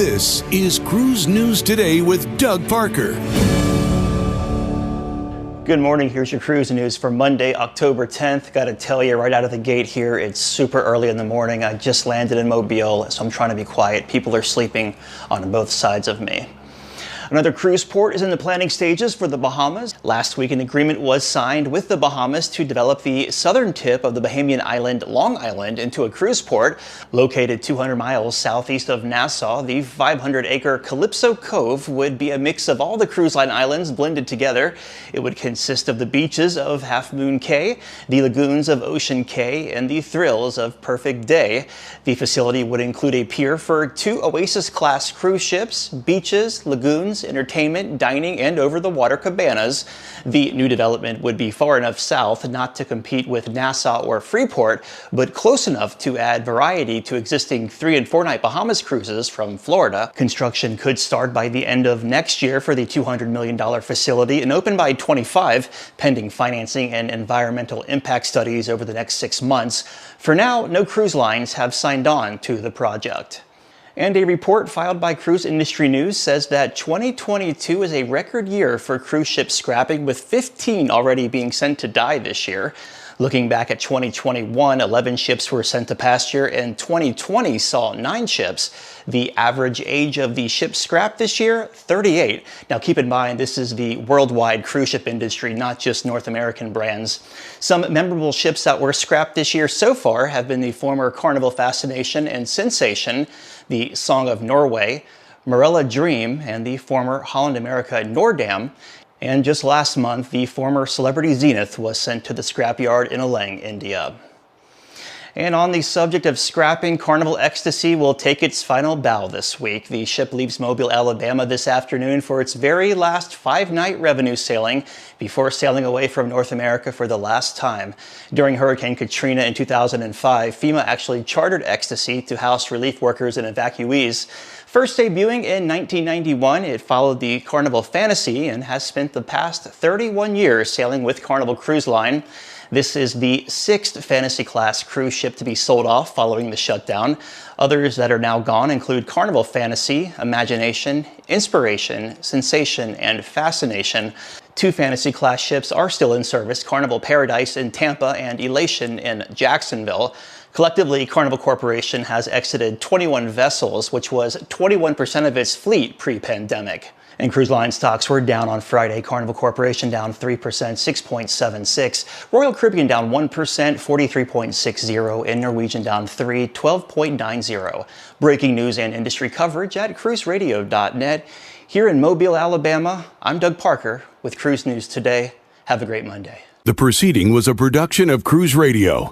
This is Cruise News Today with Doug Parker. Good morning. Here's your cruise news for Monday, October 10th. Got to tell you right out of the gate here, it's super early in the morning. I just landed in Mobile, so I'm trying to be quiet. People are sleeping on both sides of me. Another cruise port is in the planning stages for the Bahamas. Last week, an agreement was signed with the Bahamas to develop the southern tip of the Bahamian island, Long Island, into a cruise port. Located 200 miles southeast of Nassau, the 500-acre Calypso Cove would be a mix of all the cruise line islands blended together. It would consist of the beaches of Half Moon Cay, the lagoons of Ocean Cay, and the thrills of Perfect Day. The facility would include a pier for 2 Oasis-class cruise ships, beaches, lagoons, entertainment, dining, and over-the-water cabanas. The new development would be far enough south not to compete with Nassau or Freeport, but close enough to add variety to existing 3- and 4-night Bahamas cruises from Florida. Construction could start by the end of next year for the $200 million facility and open by 25, pending financing and environmental impact studies over the next 6 months. For now, no cruise lines have signed on to the project. And a report filed by Cruise Industry News says that 2022 is a record year for cruise ship scrapping, with 15 already being sent to die this year. Looking back at 2021, 11 ships were sent to pasture, and 2020 saw 9 ships. The average age of the ships scrapped this year, 38. Now keep in mind, this is the worldwide cruise ship industry, not just North American brands. Some memorable ships that were scrapped this year so far have been the former Carnival Fascination and Sensation, the Song of Norway, Marella Dream, and the former Holland America Noordam. And just last month, the former Celebrity Zenith was sent to the scrapyard in Alang, India. And on the subject of scrapping, Carnival Ecstasy will take its final bow this week. The ship leaves Mobile, Alabama this afternoon for its very last 5-night revenue sailing before sailing away from North America for the last time. During Hurricane Katrina in 2005, FEMA actually chartered Ecstasy to house relief workers and evacuees. First debuting in 1991, it followed the Carnival Fantasy and has spent the past 31 years sailing with Carnival Cruise Line. This is the 6th Fantasy-class cruise ship to be sold off following the shutdown. Others that are now gone include Carnival Fantasy, Imagination, Inspiration, Sensation, and Fascination. 2 Fantasy-class ships are still in service, Carnival Paradise in Tampa and Elation in Jacksonville. Collectively, Carnival Corporation has exited 21 vessels, which was 21% of its fleet pre-pandemic. And cruise line stocks were down on Friday. Carnival Corporation down 3%, 6.76. Royal Caribbean down 1%, 43.60. And Norwegian down 3, 12.90. Breaking news and industry coverage at cruiseradio.net. Here in Mobile, Alabama, I'm Doug Parker with Cruise News Today. Have a great Monday. The proceeding was a production of Cruise Radio.